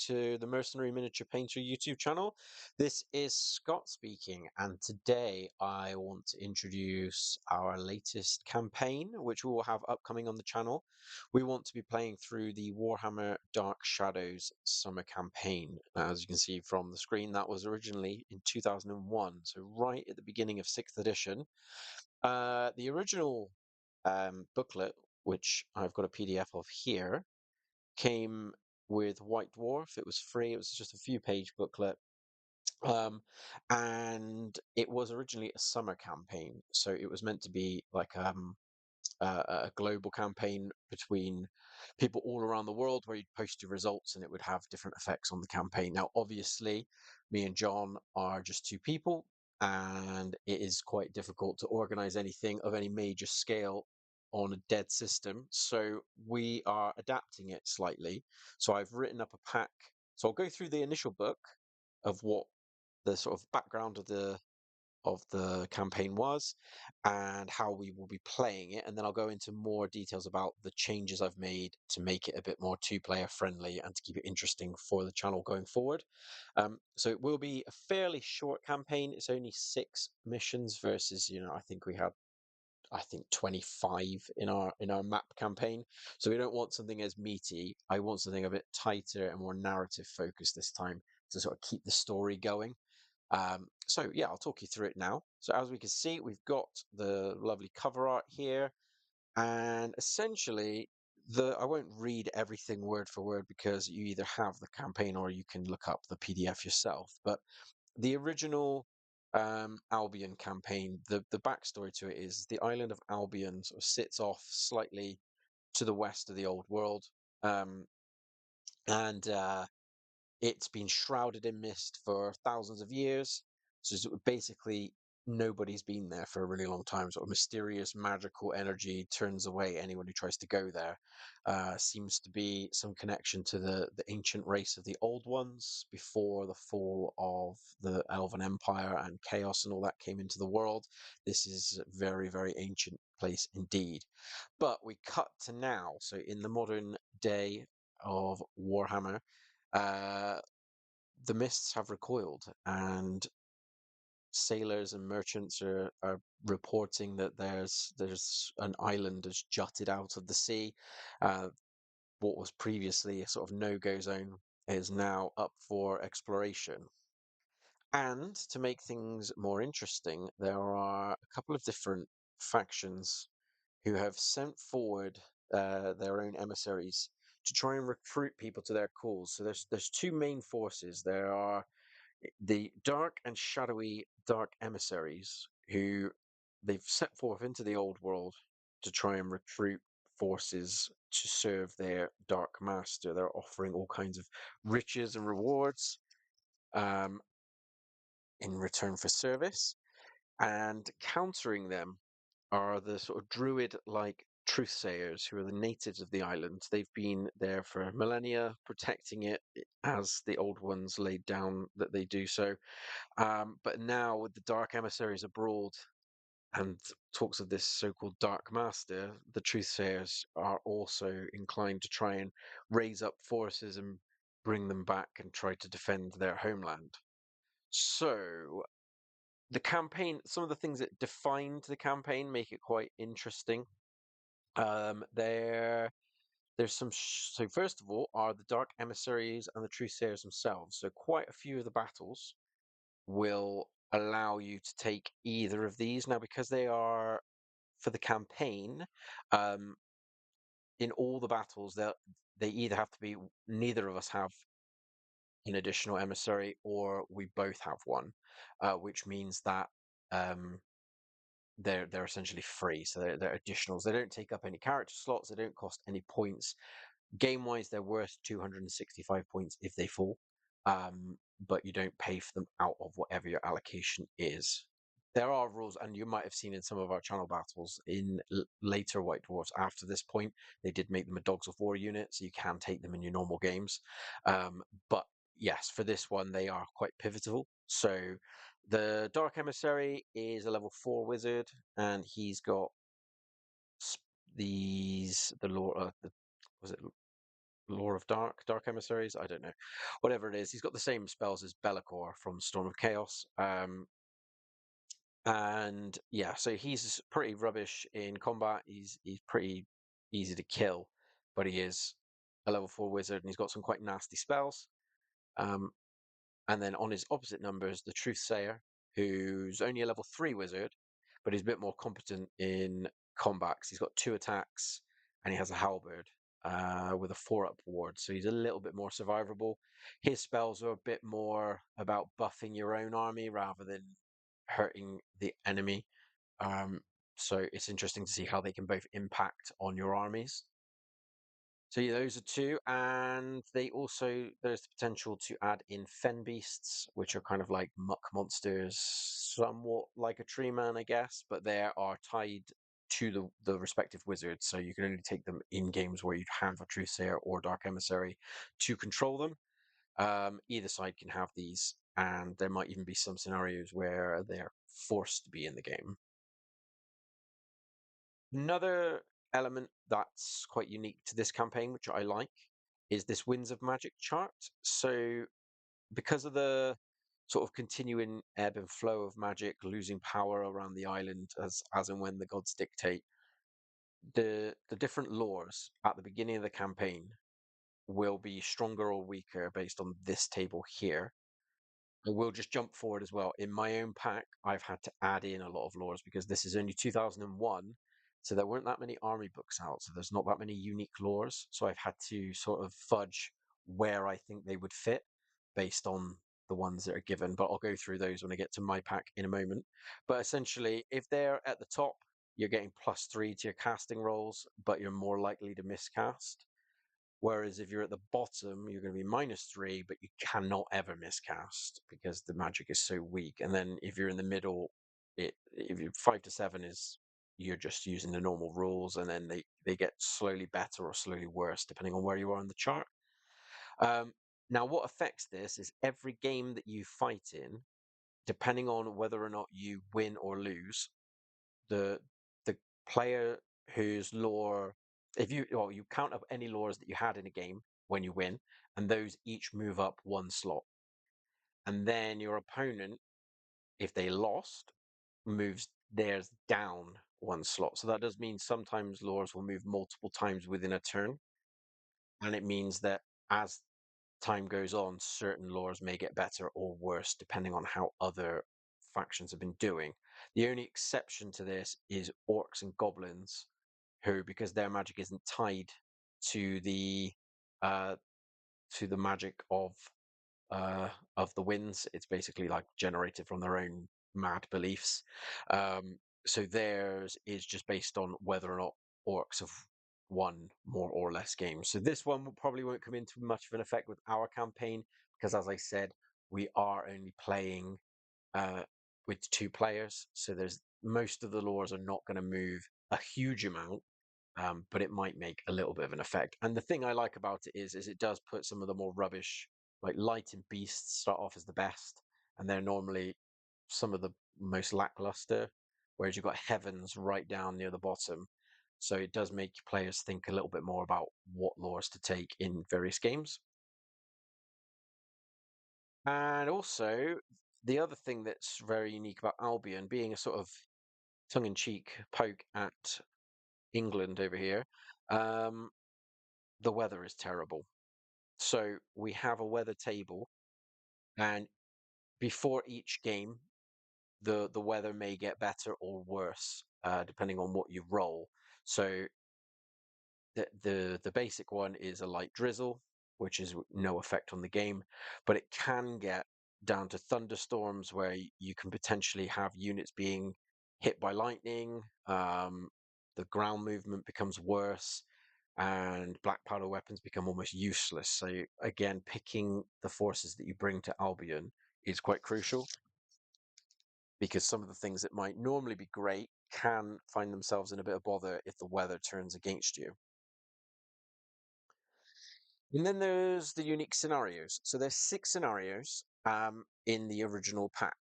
to the Mercenary Miniature Painter YouTube channel. This is Scott speaking, and today I want to introduce our latest campaign, which we will have upcoming on the channel. We want to be playing through the Warhammer Dark Shadows summer campaign. As you can see from the screen, that was originally in 2001, so right at the beginning of 6th edition. The original booklet, which I've got a PDF of here, came with White Dwarf. It was free. It was just a few page booklet. Um, and it was originally a summer campaign. So it was meant to be like a global campaign between people all around the world where you'd post your results and it would have different effects on the campaign. Now, obviously, me and John are just two people, and it is quite difficult to organize anything of any major scale on a dead system. So we are adapting it slightly. So I've written up a pack. So I'll go through the initial book of what the sort of background of the campaign was and how we will be playing it, and then I'll go into more details about the changes I've made to make it a bit more two-player friendly and to keep it interesting for the channel going forward. So it will be a fairly short campaign. It's only 6 missions versus, I think we had 25 in our map campaign. So we don't want something as meaty. I want something a bit tighter and more narrative focused this time to sort of keep the story going. So yeah, I'll talk you through it now. So as we can see, we've got the lovely cover art here, and essentially I won't read everything word for word because you either have the campaign or you can look up the PDF yourself. But the original Albion campaign, the backstory to it is the island of Albion sort of sits off slightly to the west of the old world, um, and it's been shrouded in mist for thousands of years. So basically, nobody's been there for a really long time. Sort of mysterious, magical energy turns away anyone who tries to go there. Seems to be some connection to the ancient race of the Old Ones before the fall of the Elven Empire and chaos and all that came into the world. This is a very, very ancient place indeed. But we cut to now. So in the modern day of Warhammer, uh, the mists have recoiled, and sailors and merchants are reporting that there's an island that's jutted out of the sea. Uh, what was previously a sort of no-go zone is now up for exploration. And to make things more interesting, there are a couple of different factions who have sent forward their own emissaries to try and recruit people to their cause. So there's two main forces. There are the dark and shadowy dark emissaries who they've set forth into the old world to try and recruit forces to serve their dark master. They're offering all kinds of riches and rewards um, in return for service, and countering them are the sort of druid-like truthsayers who are the natives of the island. They've been there for millennia, protecting it as the old ones laid down that they do so. But now, with the dark emissaries abroad and talks of this so-called dark master, the truthsayers are also inclined to try and raise up forces and bring them back and try to defend their homeland. So the campaign, some of the things that defined the campaign make it quite interesting. There's some. So first of all, are the dark emissaries and the truthsayers themselves. So quite a few of the battles will allow you to take either of these now because they are for the campaign. Um, in all the battles, they either have to be neither of us have an additional emissary or we both have one, which means that um, they're essentially free. So they're additionals. They don't take up any character slots. They don't cost any points. Game wise, they're worth 265 points if they fall, but you don't pay for them out of whatever your allocation is. There are rules, and you might have seen in some of our channel battles in later White Dwarfs after this point, they did make them a Dogs of War unit, so you can take them in your normal games. But yes, for this one, they are quite pivotal. So the Dark Emissary is a level 4 wizard, and he's got the lore. Was it Lore of Dark Emissaries. I don't know, whatever it is. He's got the same spells as Bellicor from Storm of Chaos. And yeah, so he's pretty rubbish in combat. He's pretty easy to kill, but he is a level 4 wizard, and he's got some quite nasty spells. Um, and then on his opposite numbers, the Truthsayer, who's only a level 3 wizard, but he's a bit more competent in combat 'cause he's got 2 attacks and he has a halberd with a 4-up ward, so he's a little bit more survivable. His spells are a bit more about buffing your own army rather than hurting the enemy. Um, so it's interesting to see how they can both impact on your armies. So yeah, those are two, and they also there's the potential to add in fen beasts, which are kind of like muck monsters, somewhat like a tree man, I guess, but they are tied to the respective wizards, so you can only take them in games where you have a Truthsayer or Dark Emissary to control them. Either side can have these, and there might even be some scenarios where they're forced to be in the game. Another element that's quite unique to this campaign, which I like, is this Winds of Magic chart. So, because of the sort of continuing ebb and flow of magic, losing power around the island as and when the gods dictate, the different lores at the beginning of the campaign will be stronger or weaker based on this table here. I will just jump forward as well. In my own pack, I've had to add in a lot of lores because this is only 2001, so there weren't that many army books out, so there's not that many unique lores. So I've had to sort of fudge where I think they would fit based on the ones that are given. But I'll go through those when I get to my pack in a moment. But essentially, if they're at the top, you're getting +3 to your casting rolls, but you're more likely to miscast. Whereas if you're at the bottom, you're going to be -3, but you cannot ever miscast because the magic is so weak. And then if you're in the middle, if you're 5 to 7 is you're just using the normal rules, and then they get slowly better or slowly worse depending on where you are in the chart. Now, what affects this is every game that you fight in, depending on whether or not you win or lose, the the player whose lore, if you well, you count up any lores that you had in a game when you win, and those each move up 1 slot. And then your opponent, if they lost, moves theirs down 1 slot. So that does mean sometimes lores will move multiple times within a turn. And it means that as time goes on, certain lores may get better or worse depending on how other factions have been doing. The only exception to this is orcs and goblins, who, because their magic isn't tied to uh, the magic of the winds, it's basically like generated from their own mad beliefs. So theirs is just based on whether or not orcs have won more or less games. So this one probably won't come into much of an effect with our campaign because, as I said, we are only playing uh, with 2 players. So there's most of the lores are not going to move a huge amount, but it might make a little bit of an effect. And the thing I like about it is it does put some of the more rubbish, like light and beasts, start off as the best, and they're normally some of the most lackluster. Whereas you've got heavens right down near the bottom, so it does make players think a little bit more about what lores to take in various games. And also, the other thing that's very unique about Albion, being a sort of tongue-in-cheek poke at England over here, um, the weather is terrible. So we have a weather table, and before each game, the weather may get better or worse, depending on what you roll. So the basic one is a light drizzle, which is no effect on the game, but it can get down to thunderstorms where you can potentially have units being hit by lightning. The ground movement becomes worse, and black powder weapons become almost useless. So again, picking the forces that you bring to Albion is quite crucial because some of the things that might normally be great can find themselves in a bit of bother if the weather turns against you. And then there's the unique scenarios. So there's 6 scenarios in the original pack,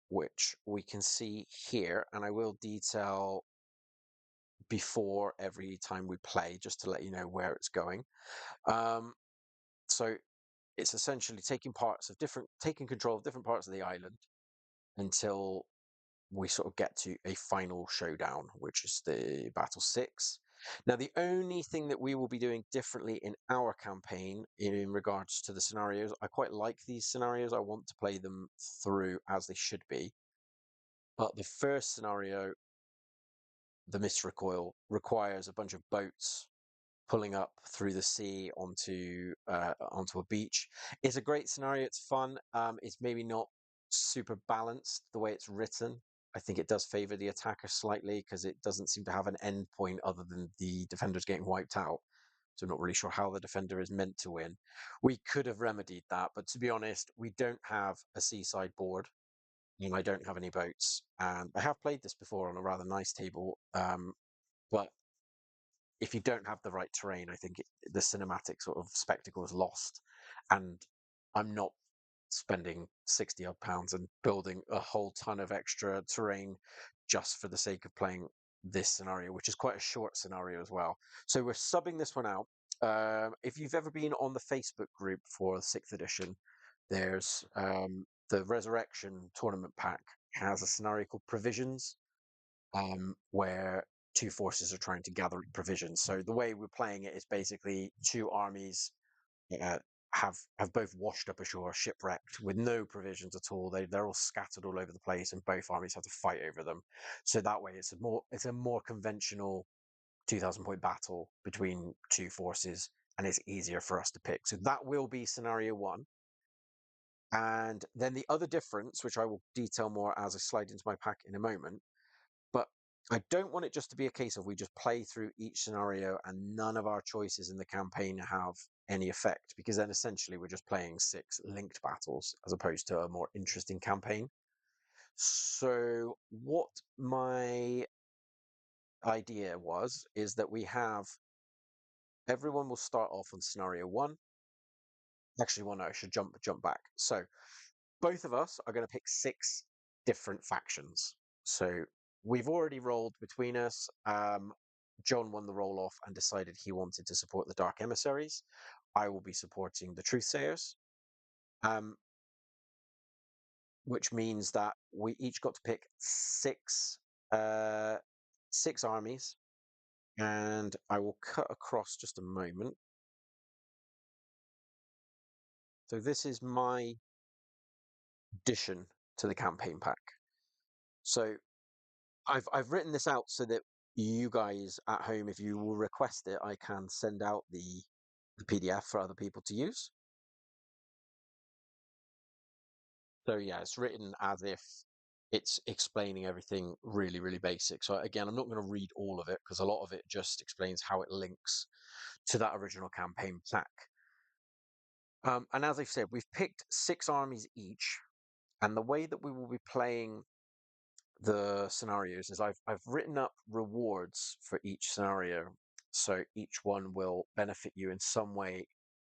which we can see here, and I will detail before every time we play, just to let you know where it's going. Um, so it's essentially taking control of different parts of the island until we sort of get to a final showdown, which is the Battle 6. Now, the only thing that we will be doing differently in our campaign in regards to the scenarios, I quite like these scenarios. I want to play them through as they should be. But the first scenario, the Mist Recoil, requires a bunch of boats pulling up through the sea onto a beach. It's a great scenario. It's fun. It's maybe not super balanced the way it's written. I think it does favor the attacker slightly because it doesn't seem to have an end point other than the defenders getting wiped out. So I'm not really sure how the defender is meant to win. We could have remedied that, but to be honest, we don't have a seaside board and I don't have any boats. And I have played this before on a rather nice table, but if you don't have the right terrain, I think the cinematic sort of spectacle is lost. And I'm not spending 60 odd pounds and building a whole ton of extra terrain just for the sake of playing this scenario, which is quite a short scenario as well. So we're subbing this one out. If you've ever been on the Facebook group for the 6th edition, there's the Resurrection tournament pack has a scenario called Provisions, where two forces are trying to gather provisions. So the way we're playing it is basically two armies uh, have both washed up ashore, shipwrecked, with no provisions at all. They're all scattered all over the place, and both armies have to fight over them. So that way, it's a more conventional 2,000 point battle between two forces, and it's easier for us to pick. So that will be scenario one. And then the other difference, which I will detail more as I slide into my pack in a moment, but I don't want it just to be a case of we just play through each scenario and none of our choices in the campaign have any effect, because then essentially we're just playing 6 linked battles as opposed to a more interesting campaign. So what my idea was is that we have everyone will start off on scenario 1. Actually, well, no, I should jump back. So both of us are going to pick 6 different factions. So we've already rolled between us. John won the roll off and decided he wanted to support the Dark Emissaries. I will be supporting the Truthsayers, um, which means that we each got to pick 6 armies, and I will cut across just a moment. So this is my addition to the campaign pack. So I've written this out so that you guys at home, if you will request it, I can send out the PDF for other people to use. So yeah, it's written as if it's explaining everything really, really basic. So again, I'm not going to read all of it because a lot of it just explains how it links to that original campaign pack. And as I've said, we've picked 6 armies each, and the way that we will be playing the scenarios is I've written up rewards for each scenario, so each one will benefit you in some way,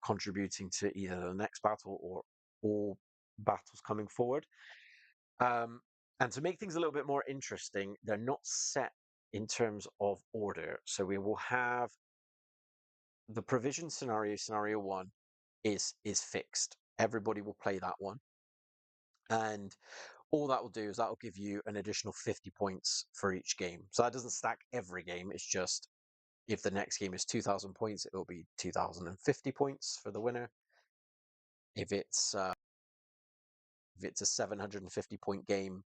contributing to either the next battle or all battles coming forward. And to make things a little bit more interesting, they're not set in terms of order. So we will have the provision scenario. Scenario 1 is fixed. Everybody will play that one, and all that will do is that will give you an additional 50 points for each game. So that doesn't stack every game. It's just if the next game is 2,000 points, it will be 2,050 points for the winner. If it's a 750 point game,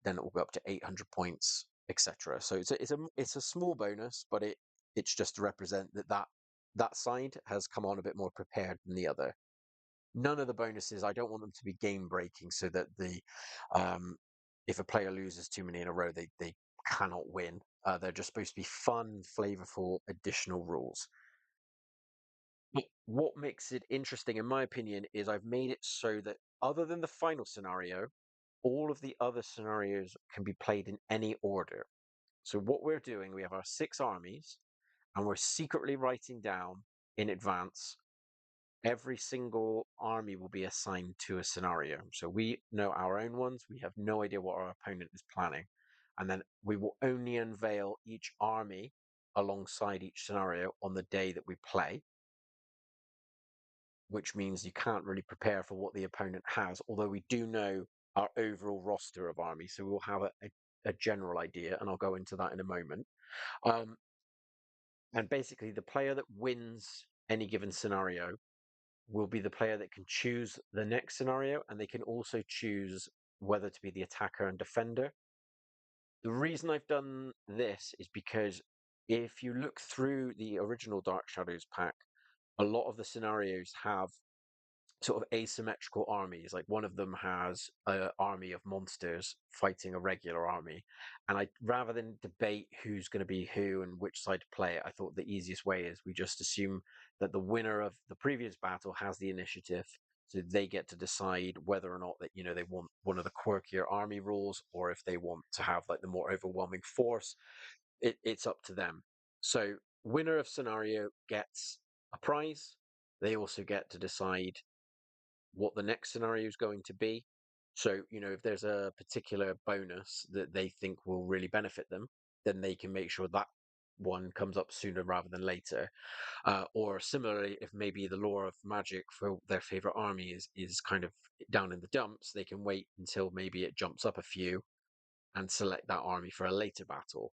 then it will go up to 800 points, etc. So it's a small bonus, but it's just to represent that side has come on a bit more prepared than the other. None of the bonuses, I don't want them to be game breaking, so that if a player loses too many in a row, they cannot win. They're just supposed to be fun, flavorful, additional rules. But what makes it interesting, in my opinion, is I've made it so that other than the final scenario, all of the other scenarios can be played in any order. So what we're doing, we have our 6 armies, and we're secretly writing down in advance every single army will be assigned to a scenario. So we know our own ones. We have no idea what our opponent is planning. And then we will only unveil each army alongside each scenario on the day that we play, which means you can't really prepare for what the opponent has, although we do know our overall roster of armies, so we'll have a general idea, and I'll go into that in a moment. Um, and basically, the player that wins any given scenario will be the player that can choose the next scenario, and they can also choose whether to be the attacker and defender. The reason I've done this is because if you look through the original Dark Shadows pack, a lot of the scenarios have sort of asymmetrical armies. Like one of them has an army of monsters fighting a regular army. And I, rather than debate who's going to be who and which side to play it, I thought the easiest way is we just assume that the winner of the previous battle has the initiative. So they get to decide whether or not that, you know, they want one of the quirkier army rules, or if they want to have like the more overwhelming force. It's up to them. So winner of scenario gets a prize. They also get to decide what the next scenario is going to be. So, you know, if there's a particular bonus that they think will really benefit them, then they can make sure that one comes up sooner rather than later. Or similarly, if maybe the lore of magic for their favorite army is kind of down in the dumps, they can wait until maybe it jumps up a few and select that army for a later battle.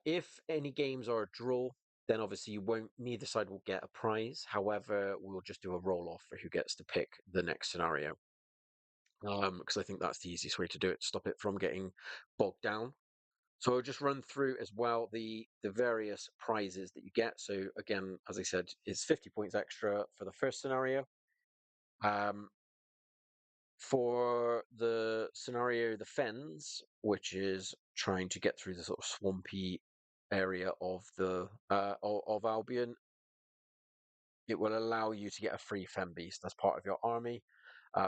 If any games are a draw, then obviously you won't. Neither side will get a prize. However, we'll just do a roll off for who gets to pick the next scenario. Because I think that's the easiest way to do it, to stop it from getting bogged down. So I'll just run through as well the various prizes that you get. So again, as I said, it's 50 points extra for the first scenario. Um, for the scenario, the Fens, which is trying to get through the sort of swampy area of the of Albion, it will allow you to get a free Fen Beast as part of your army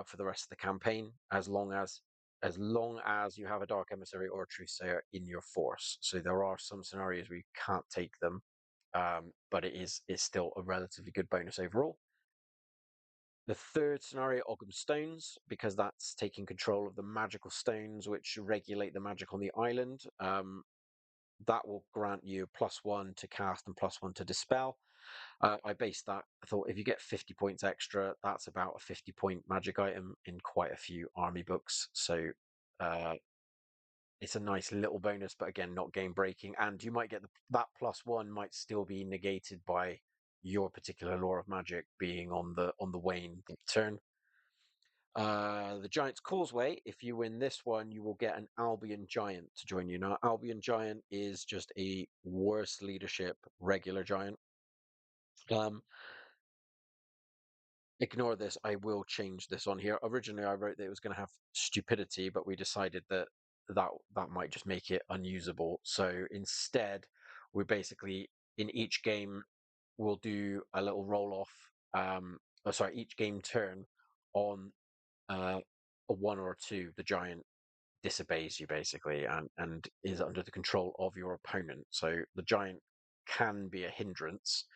for the rest of the campaign, as long as you have a Dark Emissary or a Truthsayer in your force. So there are some scenarios where you can't take them, but it's still a relatively good bonus overall. The third scenario, Ogham Stones, because that's taking control of the magical stones which regulate the magic on the island. That will grant you +1 to cast and +1 to dispel. I based that. I thought if you get 50 points extra, that's about a 50-point magic item in quite a few army books. So uh, it's a nice little bonus, but again, not game breaking. And you might get that +1 might still be negated by your particular lore of magic being on the wane that turn. The Giant's Causeway, if you win this one, you will get an Albion Giant to join you. Now, Albion Giant is just a worse leadership regular giant. Um, Ignore this, I will change this on here. Originally, I wrote that it was going to have stupidity, but we decided that might just make it unusable. So instead, we basically, in each game, we'll do a little roll off. Sorry, each game turn on a 1 or 2, the giant disobeys you basically and is under the control of your opponent. So the giant can be a hindrance.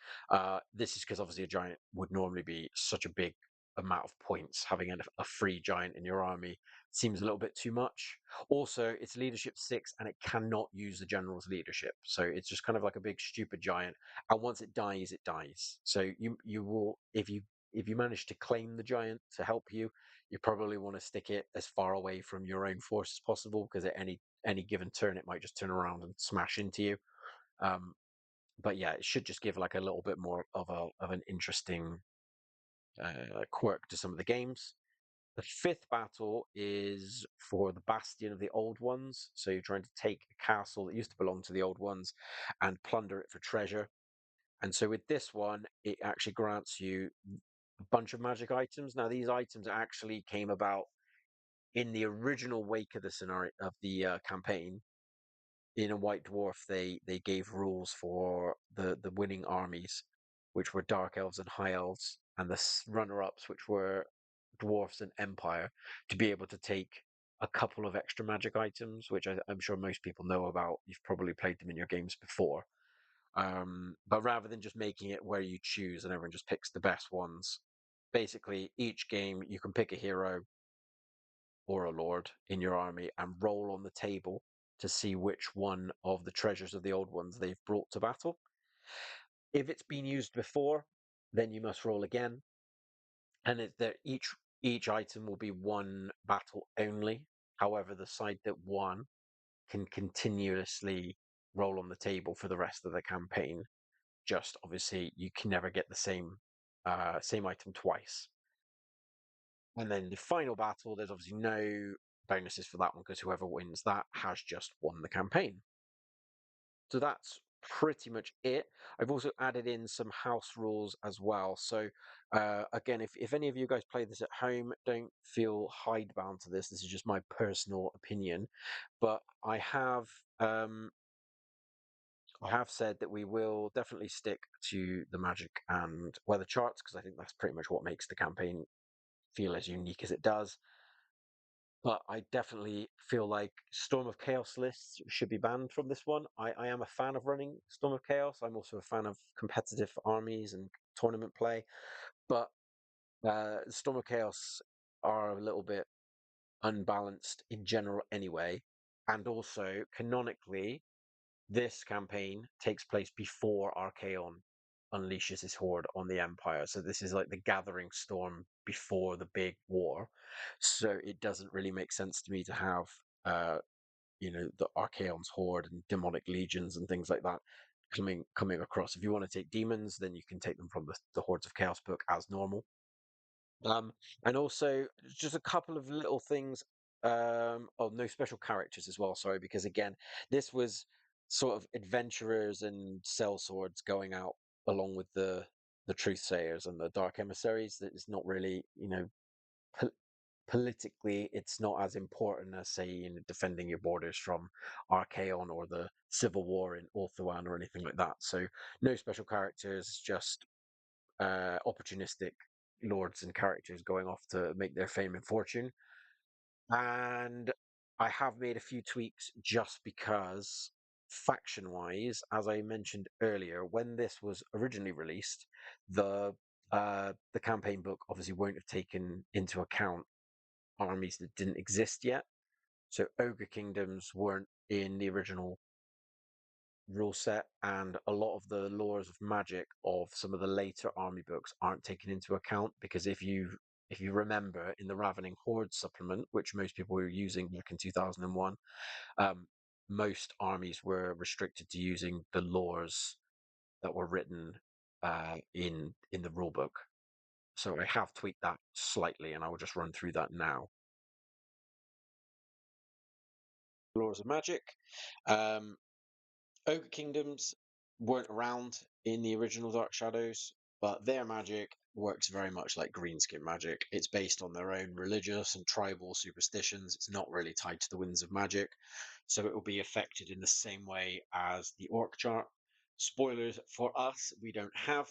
This is because obviously a giant would normally be such a big amount of points. Having a free giant in your army seems a little bit too much. Also, it's leadership 6 and it cannot use the general's leadership. So it's just kind of like a big stupid giant. And once it dies, it dies. So you will, if you manage to claim the giant to help you, you probably want to stick it as far away from your own force as possible, because at any given turn it might just turn around and smash into you. Um, but yeah, it should just give like a little bit more of an interesting quirk to some of the games. The fifth battle is for the Bastion of the Old Ones. So you're trying to take a castle that used to belong to the Old Ones and plunder it for treasure. And so with this one, it actually grants you a bunch of magic items. Now, these items actually came about in the original Wake of the scenario of the campaign. In a White Dwarf, they gave rules for the winning armies, which were Dark Elves and High Elves, and the runner-ups, which were Dwarfs and Empire, to be able to take a couple of extra magic items, which I'm sure most people know about. You've probably played them in your games before. But rather than just making it where you choose and everyone just picks the best ones, basically each game you can pick a hero or a lord in your army and roll on the table to see which one of the treasures of the old ones they've brought to battle. If it's been used before, then you must roll again, and each item will be one battle only. However, the side that won can continuously roll on the table for the rest of the campaign. Just obviously, you can never get the same item twice. And then the final battle, there's obviously no bonuses for that one because whoever wins that has just won the campaign. So that's pretty much it. I've also added in some house rules as well. So again, if any of you guys play this at home, don't feel hidebound to this. This is just my personal opinion. But I have said that we will definitely stick to the magic and weather charts because I think that's pretty much what makes the campaign feel as unique as it does. But I definitely feel like Storm of Chaos lists should be banned from this one. I am a fan of running Storm of Chaos. I'm also a fan of competitive armies and tournament play. But Storm of Chaos are a little bit unbalanced in general anyway. And also, canonically, this campaign takes place before Archaon unleashes his horde on the Empire. So this is like the gathering storm before the big war. So it doesn't really make sense to me to have the Archaon's horde and demonic legions and things like that coming across. If you want to take demons, then you can take them from the Hordes of Chaos book as normal. Um, and also just a couple of little things. Oh, no special characters as well. Sorry, because again, this was sort of adventurers and sellswords going out along with the truthsayers and the dark emissaries. That is not really, po- politically, it's not as important as say defending your borders from Archaon or the civil war in Ulthuan or anything like that. So no special characters, just opportunistic lords and characters going off to make their fame and fortune. And I have made a few tweaks just because, faction wise, as I mentioned earlier, when this was originally released, the campaign book obviously won't have taken into account armies that didn't exist yet. So ogre kingdoms weren't in the original rule set, and a lot of the laws of magic of some of the later army books aren't taken into account because if you remember in the Ravening Horde supplement, which most people were using back in 2001, um, most armies were restricted to using the laws that were written in the rule book. So I have tweaked that slightly, and I will just run through that now. Laws of magic. Um, Ogre kingdoms weren't around in the original Dark Shadows, but their magic works very much like greenskin magic. It's based on their own religious and tribal superstitions. It's not really tied to the winds of magic, so it will be affected in the same way as the orc chart. Spoilers for us: we don't have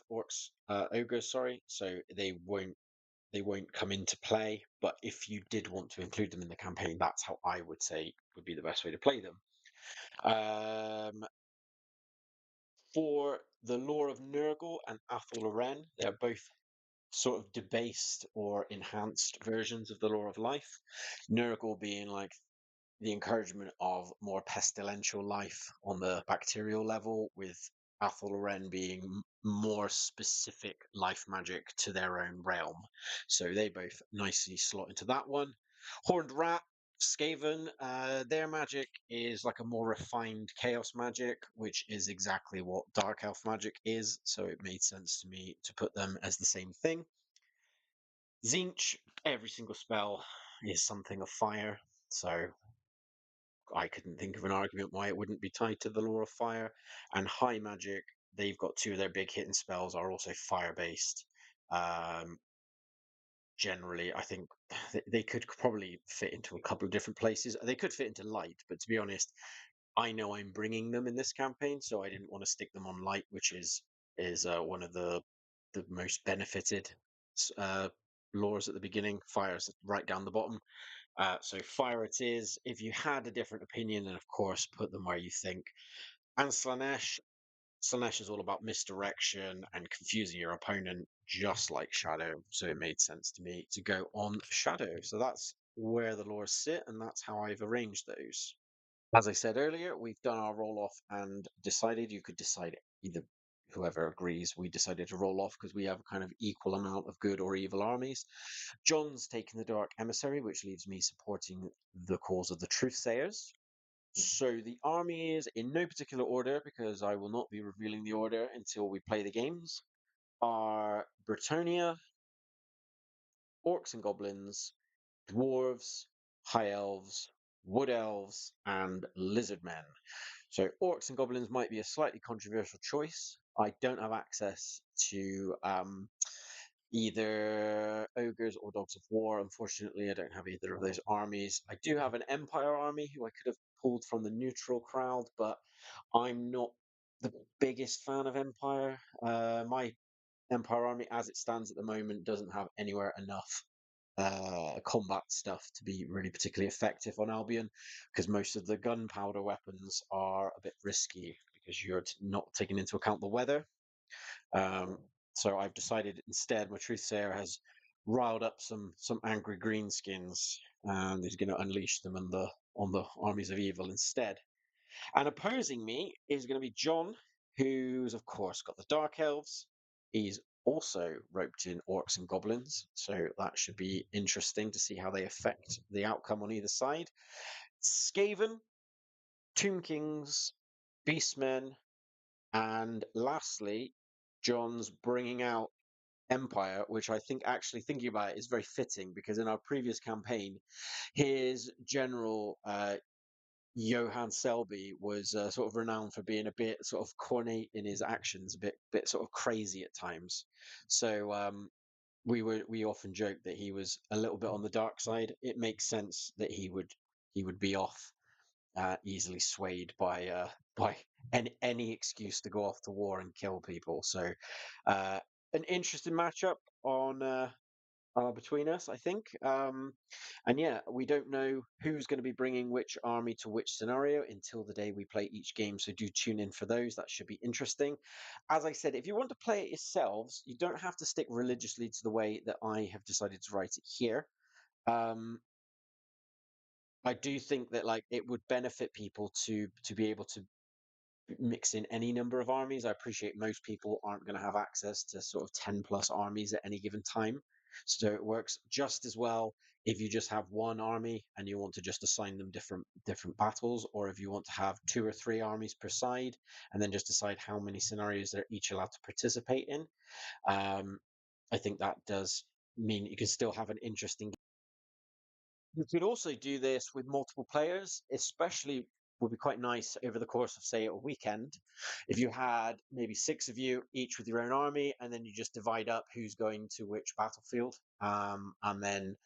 ogres, sorry, so they won't come into play. But if you did want to include them in the campaign, that's how I would say would be the best way to play them. For the lore of Nurgle and Athel Loren, they're both sort of debased or enhanced versions of the lore of life. Nurgle being like the encouragement of more pestilential life on the bacterial level, with Athel Loren being more specific life magic to their own realm. So they both nicely slot into that one. Horned Rat, Skaven, their magic is like a more refined chaos magic, which is exactly what Dark Elf magic is. So it made sense to me to put them as the same thing. Zinch, every single spell is something of fire. So I couldn't think of an argument why it wouldn't be tied to the lore of fire. And high magic, they've got two of their big hitting spells are also fire based. Um, Generally, I think they could probably fit into a couple of different places. They could fit into light, but to be honest, I know I'm bringing them in this campaign, so I didn't want to stick them on light, which is one of the most benefited uh, lores at the beginning. Fire is right down the bottom. So fire it is. If you had a different opinion, then of course put them where you think. And Slanesh, Slanesh is all about misdirection and confusing your opponent, just like Shadow. So it made sense to me to go on Shadow. So that's where the lores sit, and that's how I've arranged those. As I said earlier, we've done our roll off and decided you could decide either whoever agrees, we decided to roll off because we have a kind of equal amount of good or evil armies. John's taken the Dark Emissary, which leaves me supporting the cause of the Truthsayers. So the army is in no particular order because I will not be revealing the order until we play the games. Are Bretonia, Orcs and Goblins, Dwarves, High Elves, Wood Elves, and Lizard Men. So Orcs and Goblins might be a slightly controversial choice. I don't have access to either Ogres or Dogs of War. Unfortunately, I don't have either of those armies. I do have an Empire army who I could have pulled from the neutral crowd, but I'm not the biggest fan of Empire. My Empire army, as it stands at the moment, doesn't have anywhere enough combat stuff to be really particularly effective on Albion, because most of the gunpowder weapons are a bit risky because you're not taking into account the weather. Um, so I've decided instead my Truthsayer has riled up some angry greenskins and he's going to unleash them on the armies of evil instead. And opposing me is going to be John, who's of course got the Dark Elves. He's also roped in Orcs and Goblins, so that should be interesting to see how they affect the outcome on either side. Skaven, Tomb Kings, Beastmen, and lastly, John's bringing out Empire, which I think actually thinking about it is very fitting because in our previous campaign, his general Johann Selby was sort of renowned for being a bit sort of cornate in his actions, a bit sort of crazy at times. So we often joke that he was a little bit on the dark side. It makes sense that he would be off easily swayed by any excuse to go off to war and kill people. So uh, an interesting matchup on between us, I think. And yeah, we don't know who's going to be bringing which army to which scenario until the day we play each game. So do tune in for those. That should be interesting. As I said, if you want to play it yourselves, you don't have to stick religiously to the way that I have decided to write it here. Um, I do think that like it would benefit people to be able to mix in any number of armies. I appreciate most people aren't going to have access to sort of 10 plus armies at any given time. So it works just as well if you just have one army and you want to just assign them different battles, or if you want to have two or three armies per side and then just decide how many scenarios they're each allowed to participate in. I think that does mean you can still have an interesting. You could also do this with multiple players, especially would be quite nice over the course of, say, a weekend. If you had maybe six of you, each with your own army, and then you just divide up who's going to which battlefield, and then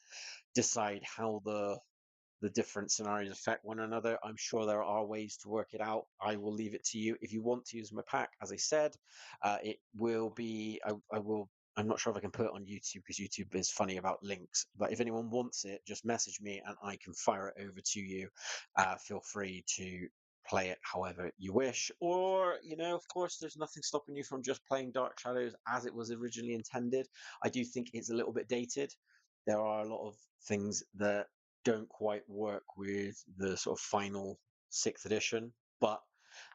decide how the different scenarios affect one another. I'm sure there are ways to work it out. I will leave it to you. If you want to use my pack, as I said, it will be. I will. I'm not sure if I can put it on YouTube because YouTube is funny about links. But if anyone wants it, just message me and I can fire it over to you. Feel free to play it however you wish. Or, of course, there's nothing stopping you from just playing Dark Shadows as it was originally intended. I do think it's a little bit dated. There are a lot of things that don't quite work with the sort of final sixth edition, but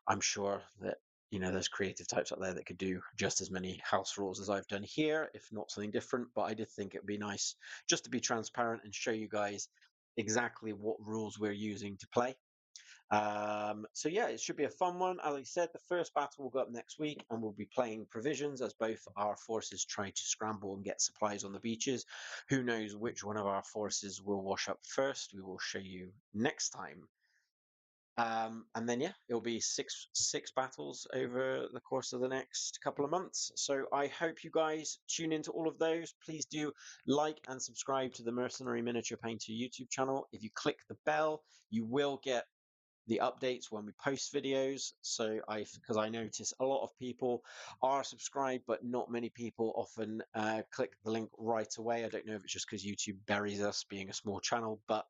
I'm sure that there's creative types out there that could do just as many house rules as I've done here, if not something different. But I did think it'd be nice just to be transparent and show you guys exactly what rules we're using to play. So yeah, it should be a fun one. As I said, the first battle will go up next week, and we'll be playing provisions as both our forces try to scramble and get supplies on the beaches. Who knows which one of our forces will wash up first? We will show you next time. And then yeah, it'll be six battles over the course of the next couple of months. So I hope you guys tune into all of those. Please do like and subscribe to the Mercenary Miniature Painter YouTube channel. If you click the bell, you will get the updates when we post videos. So because I notice a lot of people are subscribed, but not many people often click the link right away. I don't know if it's just because YouTube buries us being a small channel, but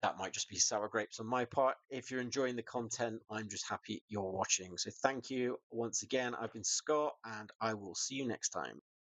that might just be sour grapes on my part. If you're enjoying the content, I'm just happy you're watching. So thank you once again. I've been Scott, and I will see you next time.